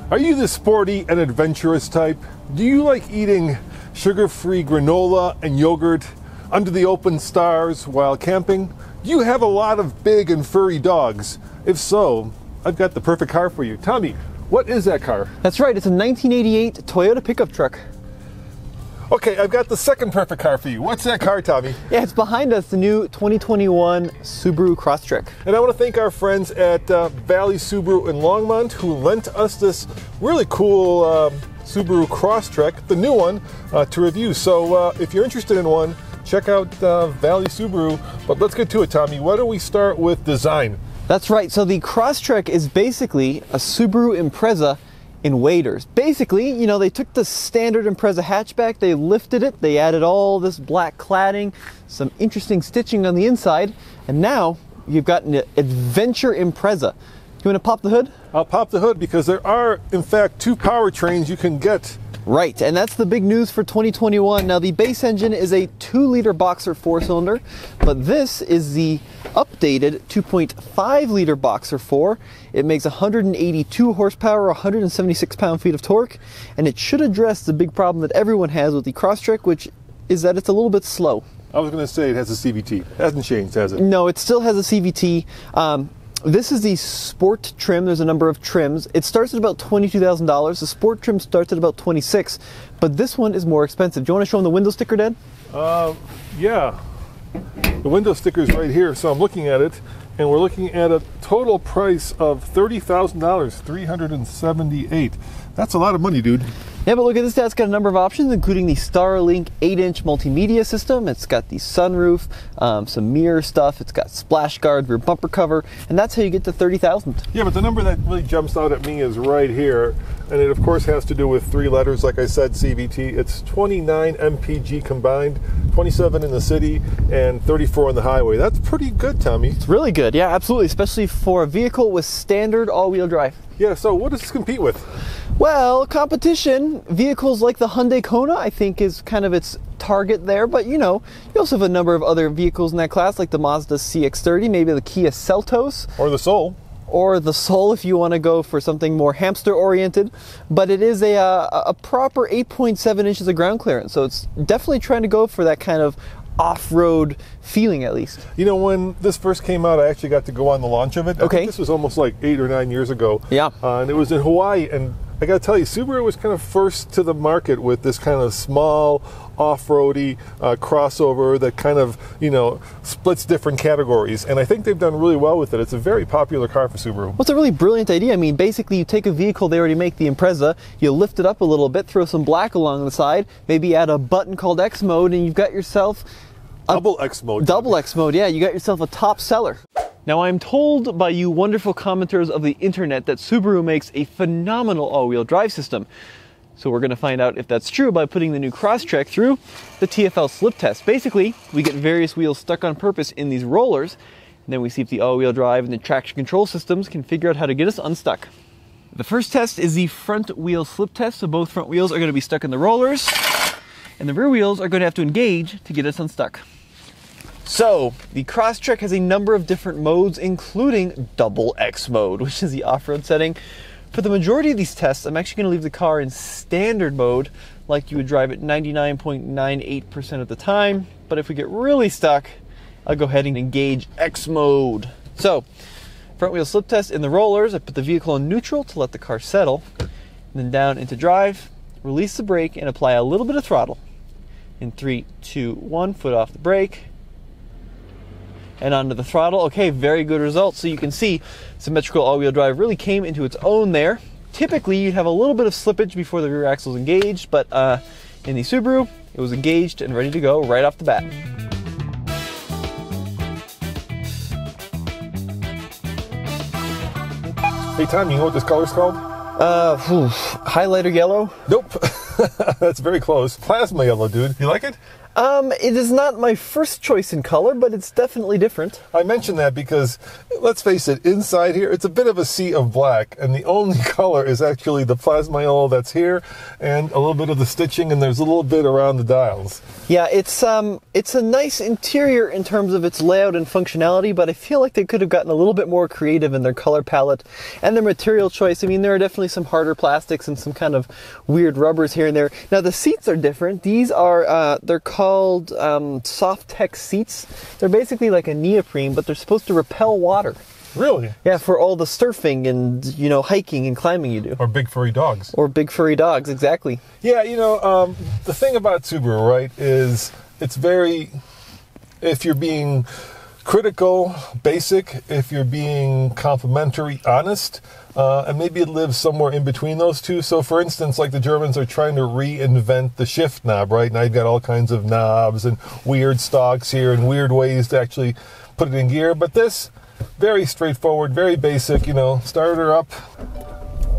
Are you the sporty and adventurous type? Do you like eating sugar-free granola and yogurt under the open stars while camping? Do you have a lot of big and furry dogs? If so, I've got the perfect car for you. Tommy, what is that car? That's right, it's a 1988 Toyota pickup truck. Okay, I've got the second perfect car for you. What's that car, Tommy? Yeah, it's behind us, the new 2021 Subaru Crosstrek. And I want to thank our friends at Valley Subaru in Longmont who lent us this really cool Subaru Crosstrek, the new one, to review. So if you're interested in one, check out Valley Subaru. But let's get to it, Tommy. Why don't we start with design? That's right, so the Crosstrek is basically a Subaru Impreza in waders. Basically, you know, they took the standard Impreza hatchback, they lifted it, they added all this black cladding, some interesting stitching on the inside, and now you've got an adventure Impreza. You want to pop the hood? I'll pop the hood because there are, in fact, two powertrains you can get. Right, and that's the big news for 2021. Now, the base engine is a 2-liter boxer 4-cylinder, but this is the updated 2.5-liter boxer 4. It makes 182 horsepower, 176 pound-feet of torque, and it should address the big problem that everyone has with the Crosstrek, which is that it's a little bit slow. I was going to say it has a CVT. It hasn't changed, has it? No, it still has a CVT. This is the Sport trim. There's a number of trims. It starts at about $22,000. The Sport trim starts at about $26,000, but this one is more expensive. Do you want to show them the window sticker, Dad? Yeah. The window sticker is right here, so I'm looking at it, and we're looking at a total price of $30,000, $378,000. That's a lot of money, dude. Yeah, but look at this, Dad. It's got a number of options, including the Starlink 8-inch multimedia system. It's got the sunroof, some mirror stuff. It's got splash guard, rear bumper cover, and that's how you get to $30,000. Yeah, but the number that really jumps out at me is right here, and it of course has to do with 3 letters, like I said, CVT. It's 29 mpg combined, 27 in the city, and 34 on the highway. That's pretty good, Tommy. It's really good, yeah, absolutely, especially for a vehicle with standard all-wheel drive. Yeah, so what does this compete with? Well, competition, vehicles like the Hyundai Kona, I think, is kind of its target there. But, you know, you also have a number of other vehicles in that class, like the Mazda CX-30, maybe the Kia Seltos. Or the Soul. Or the Soul, if you want to go for something more hamster-oriented. But it is a proper 8.7 inches of ground clearance. So it's definitely trying to go for that kind of off-road feeling, at least. You know, when this first came out, I actually got to go on the launch of it. I think this was almost like 8 or 9 years ago. Yeah. And it was in Hawaii, and I got to tell you, Subaru was kind of first to the market with this kind of small, off-roady crossover that kind of, you know, splits different categories. And I think they've done really well with it. It's a very popular car for Subaru. Well, it's a really brilliant idea. I mean, basically, you take a vehicle they already make, the Impreza, you lift it up a little bit, throw some black along the side, maybe add a button called X mode, and you've got yourself Double X mode. Double X mode, yeah. You got yourself a top seller. Now, I'm told by you wonderful commenters of the internet that Subaru makes a phenomenal all-wheel drive system. So we're going to find out if that's true by putting the new Crosstrek through the TFL slip test. Basically, we get various wheels stuck on purpose in these rollers, and then we see if the all-wheel drive and the traction control systems can figure out how to get us unstuck. The first test is the front wheel slip test. So both front wheels are going to be stuck in the rollers, and the rear wheels are going to have to engage to get us unstuck. So, the Crosstrek has a number of different modes, including Double X mode, which is the off-road setting. For the majority of these tests, I'm actually going to leave the car in standard mode, like you would drive it 99.98% of the time. But if we get really stuck, I'll go ahead and engage X mode. So, front wheel slip test in the rollers. I put the vehicle on neutral to let the car settle. And then down into drive, release the brake, and apply a little bit of throttle. In 3, 2, 1, foot off the brake. And onto the throttle. Okay, very good results. So you can see symmetrical all-wheel drive really came into its own there. Typically, you'd have a little bit of slippage before the rear axle is engaged, but in the Subaru, it was engaged and ready to go right off the bat. Hey, Tom, you know what this color's called? Highlighter yellow? Nope. That's very close. Plasma yellow, dude. You like it? It is not my first choice in color, but it's definitely different. I mention that because, let's face it, inside here, it's a bit of a sea of black, and the only color is actually the plasma yellow that's here, and a little bit of the stitching, and there's a little bit around the dials. Yeah, it's a nice interior in terms of its layout and functionality, but I feel like they could have gotten a little bit more creative in their color palette and their material choice. I mean, there are definitely some harder plastics and some kind of weird rubbers here and there. Now, the seats are different. These are, they're called soft tech seats. They're basically like a neoprene, but they're supposed to repel water. Really? Yeah, for all the surfing and, you know, hiking and climbing you do. Or big furry dogs. Or big furry dogs, exactly. Yeah, you know, the thing about Subaru, right, is it's very, if you're being critical, basic, if you're being complimentary, honest, and maybe it lives somewhere in between those two. So, for instance, like the Germans are trying to reinvent the shift knob, right? Now you've got all kinds of knobs and weird stalks here and weird ways to actually put it in gear. But this, very straightforward, very basic, you know, start her up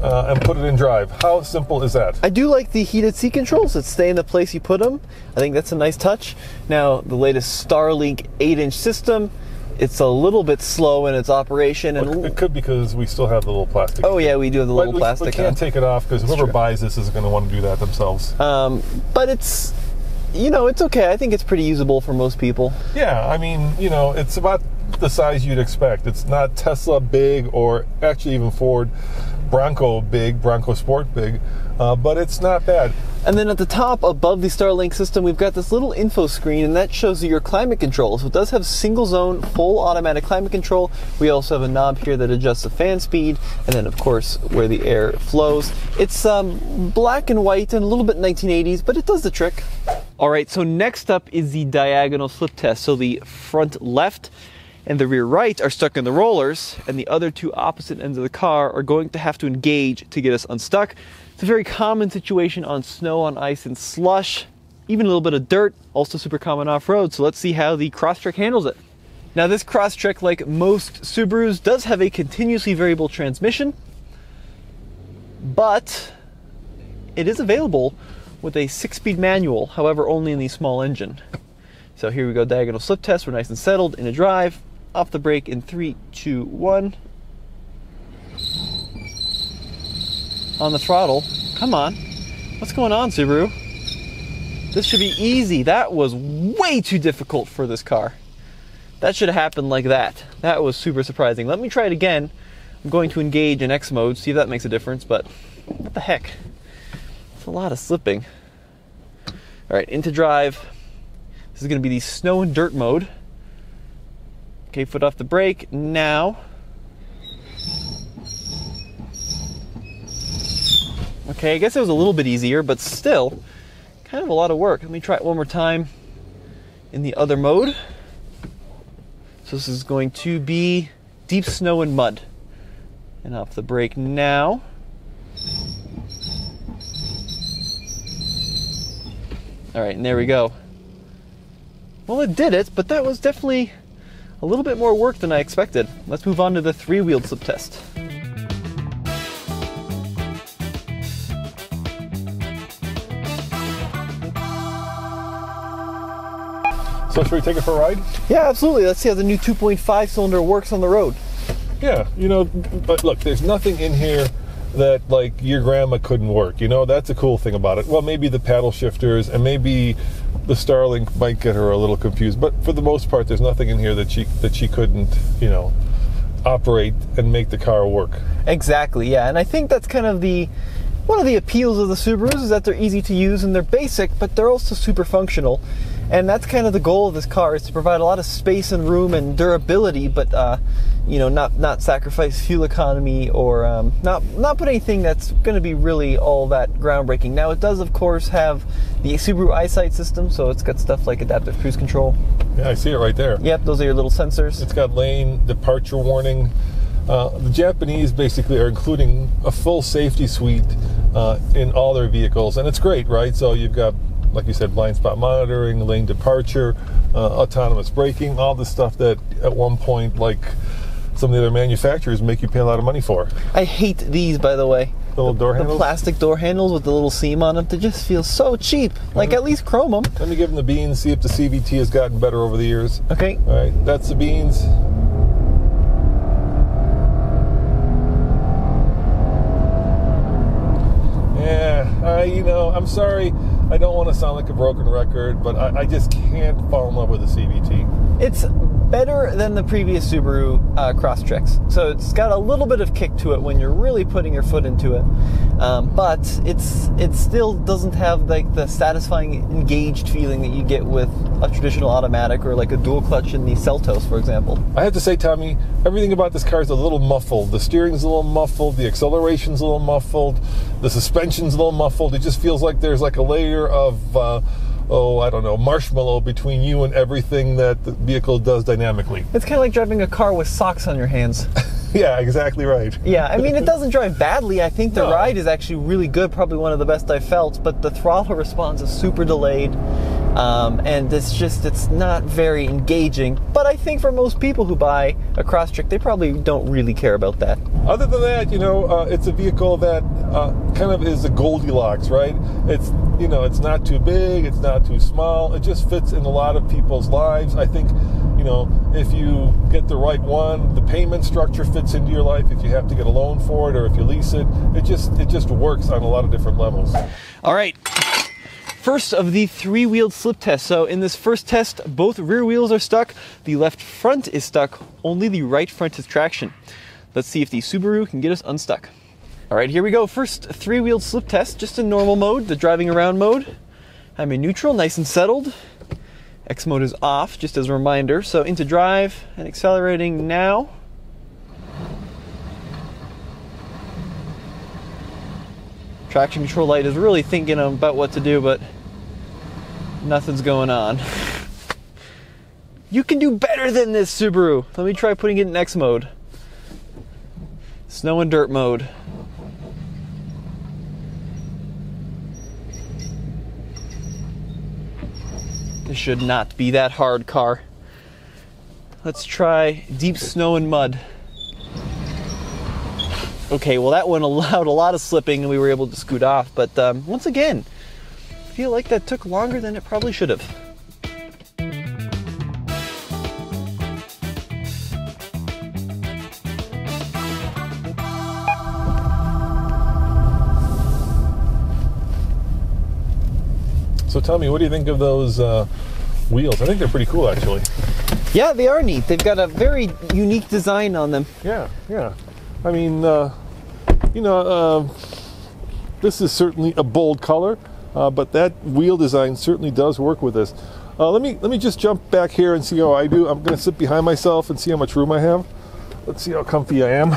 and put it in drive. How simple is that? I do like the heated seat controls that stay in the place you put them. I think that's a nice touch. Now, the latest Starlink 8-inch system, it's a little bit slow in its operation. And it could because we still have the little plastic. Oh yeah, we do have the little plastic. We can't take it off because whoever buys this is going to want to do that themselves. But it's, you know, it's okay. I think it's pretty usable for most people. Yeah, I mean, you know, it's about the size you'd expect. It's not Tesla big or actually even Ford Bronco big, Bronco Sport big, but it's not bad. And then at the top, above the Starlink system, we've got this little info screen, and that shows you your climate control. So it does have single zone, full automatic climate control. We also have a knob here that adjusts the fan speed, and then of course where the air flows. It's black and white and a little bit 1980s, but it does the trick. All right, so next up is the diagonal slip test. So the front left and the rear right are stuck in the rollers, and the other two opposite ends of the car are going to have to engage to get us unstuck. It's a very common situation on snow, on ice, and slush, even a little bit of dirt, also super common off-road. So let's see how the Crosstrek handles it. Now this Crosstrek, like most Subarus, does have a continuously variable transmission, but it is available with a 6-speed manual, however only in the small engine. So here we go, diagonal slip test. We're nice and settled in a drive. Off the brake in 3, 2, 1. On the throttle. Come on. What's going on, Subaru? This should be easy. That was way too difficult for this car. That should have happened like that. That was super surprising. Let me try it again. I'm going to engage in X mode, see if that makes a difference, but what the heck? It's a lot of slipping. All right, into drive. This is going to be the snow and dirt mode. Okay, foot off the brake. Now. Okay, I guess it was a little bit easier, but still kind of a lot of work. Let me try it one more time in the other mode. So this is going to be deep snow and mud. And off the brake now. All right, and there we go. Well, it did it, but that was definitely a little bit more work than I expected. Let's move on to the 3-wheeled slip test. So should we take it for a ride? Yeah, absolutely. Let's see how the new 2.5 cylinder works on the road. Yeah, you know, but look, there's nothing in here that like your grandma couldn't work. You know, that's a cool thing about it. Well, maybe the paddle shifters and maybe the Starlink might get her a little confused, but for the most part, there's nothing in here that she couldn't, you know, operate and make the car work. Exactly, yeah. And I think that's kind of one of the appeals of the Subarus is that they're easy to use and they're basic, but they're also super functional. And that's kind of the goal of this car, is to provide a lot of space and room and durability, but you know, not sacrifice fuel economy or not put anything that's going to be really all that groundbreaking. Now, it does, of course, have the Subaru EyeSight system, so it's got stuff like adaptive cruise control. Yeah, I see it right there. Yep, those are your little sensors. It's got lane departure warning. The Japanese basically are including a full safety suite in all their vehicles, and it's great, right? So you've got, like you said, blind spot monitoring, lane departure, autonomous braking, all the stuff that at one point, like some of the other manufacturers, make you pay a lot of money for. I hate these, by the way. The little door handles? The plastic door handles with the little seam on them. They just feel so cheap. Like, at least chrome them. Let me give them the beans, see if the CVT has gotten better over the years. Okay. All right, that's the beans. Yeah, you know, I'm sorry. I don't want to sound like a broken record, but I just can't fall in love with the CVT. It's better than the previous Subaru Crosstreks. So it's got a little bit of kick to it when you're really putting your foot into it. But it still doesn't have like the satisfying engaged feeling that you get with a traditional automatic or like a dual clutch in the Seltos, for example. I have to say, Tommy, everything about this car is a little muffled. The steering's a little muffled, the acceleration's a little muffled, the suspension's a little muffled. It just feels like there's like a layer of I don't know, marshmallow between you and everything that the vehicle does dynamically. It's kind of like driving a car with socks on your hands. Yeah, exactly right. Yeah, I mean, it doesn't drive badly. I think the ride is actually really good, probably one of the best I've felt, but the throttle response is super delayed, and it's not very engaging. But I think for most people who buy a Crosstrek, they probably don't really care about that. Other than that, you know, it's a vehicle that kind of is a Goldilocks, right? It's, you know, it's not too big, it's not too small. It just fits in a lot of people's lives. I think, you know, if you get the right one, the payment structure fits into your life. If you have to get a loan for it or if you lease it, it just works on a lot of different levels. All right. First of the three-wheeled slip test. So in this first test, both rear wheels are stuck. The left front is stuck. Only the right front has traction. Let's see if the Subaru can get us unstuck. All right, here we go. First three-wheeled slip test, just in normal mode, the driving around mode. I'm in neutral, nice and settled. X mode is off, just as a reminder. So into drive and accelerating now. Traction control light is really thinking about what to do, but nothing's going on. You can do better than this, Subaru. Let me try putting it in X mode. Snow and dirt mode. This should not be that hard, car. Let's try deep snow and mud. Okay, well that one allowed a lot of slipping and we were able to scoot off, but once again, I feel like that took longer than it probably should have. So tell me, what do you think of those wheels? I think they're pretty cool, actually. Yeah, they are neat. They've got a very unique design on them. Yeah. I mean, you know, this is certainly a bold color, but that wheel design certainly does work with this. Let me just jump back here and see how I do. I'm going to sit behind myself and see how much room I have. Let's see how comfy I am.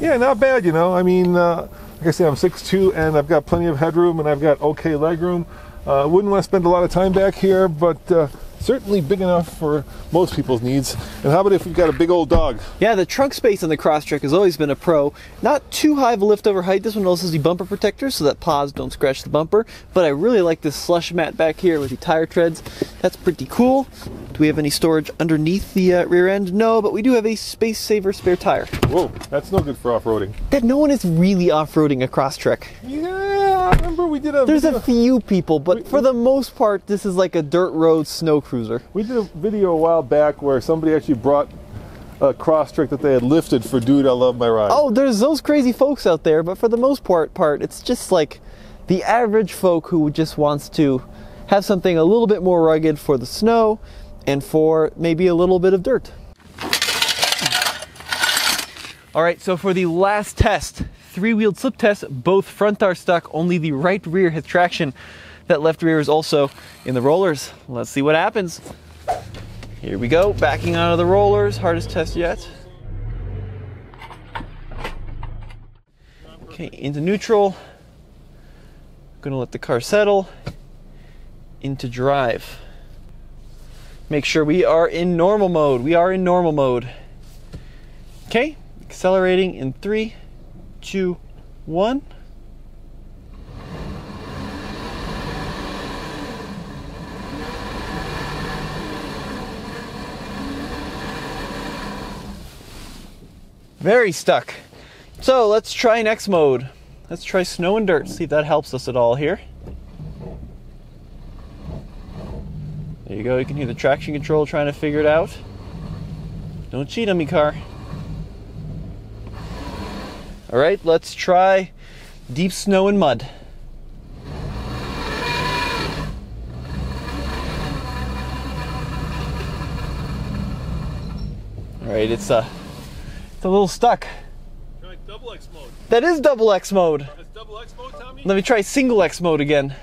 Yeah, not bad, you know. I mean, like I say, I'm 6'2", and I've got plenty of headroom, and I've got okay leg room. Wouldn't want to spend a lot of time back here, but certainly big enough for most people's needs. And how about if we've got a big old dog? Yeah, the trunk space on the Crosstrek has always been a pro. Not too high of a lift over height. This one also has the bumper protector so that paws don't scratch the bumper. But I really like this slush mat back here with the tire treads. That's pretty cool. Do we have any storage underneath the rear end? No, but we do have a space saver spare tire. Whoa, that's no good for off-roading. That no one is really off-roading a Crosstrek. Yeah, I remember we did a There's video. a few people, but for the most part, this is like a dirt road snow cruiser. We did a video a while back where somebody actually brought a Crosstrek that they had lifted for Dude, I Love My Ride. Oh, there's those crazy folks out there, but for the most part, it's just like the average folk who just wants to have something a little bit more rugged for the snow and for maybe a little bit of dirt. All right, so for the last test, three-wheeled slip test, both front are stuck, only the right rear has traction. That left rear is also in the rollers. Let's see what happens. Here we go, backing out of the rollers, hardest test yet. Okay, into neutral. Gonna let the car settle. Into drive. Make sure we are in normal mode. We are in normal mode. Okay, accelerating in 3, 2, 1. Very stuck. So let's try next mode. Let's try snow and dirt, see if that helps us at all here. There you go, you can hear the traction control trying to figure it out. Don't cheat on me, car. All right, let's try deep snow and mud. All right, it's a little stuck. Try double X mode. That is double X mode. That's double X mode, Tommy? Let me try single X mode again.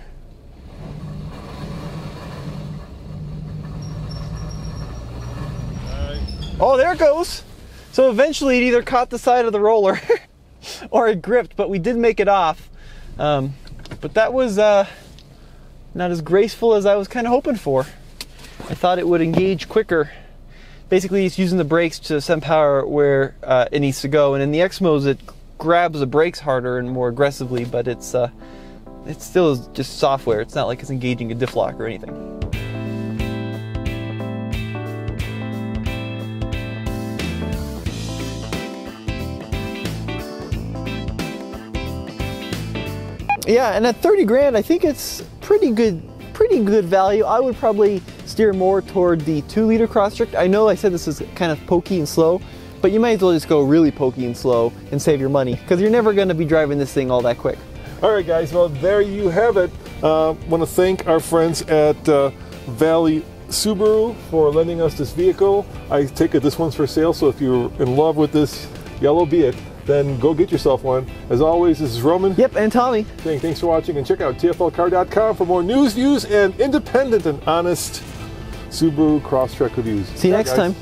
Oh, there it goes. So eventually it either caught the side of the roller or it gripped, but we did make it off. But that was not as graceful as I was kind of hoping for. I thought it would engage quicker. Basically, it's using the brakes to send power where it needs to go. And in the X modes, it grabs the brakes harder and more aggressively, but it still is just software. It's not like it's engaging a diff lock or anything. Yeah, and at 30 grand, I think it's pretty good value. I would probably steer more toward the 2-liter Crosstrek. I know I said this is kind of pokey and slow, but you might as well just go really pokey and slow and save your money, because you're never going to be driving this thing all that quick. All right, guys, well, there you have it. Want to thank our friends at Valley Subaru for lending us this vehicle. I take it this one's for sale, so if you're in love with this yellow Beat, then go get yourself one. As always, this is Roman. Yep, and Tommy. Saying thanks for watching, and check out TFLcar.com for more news, views, and independent and honest Subaru Crosstrek reviews. See you next time.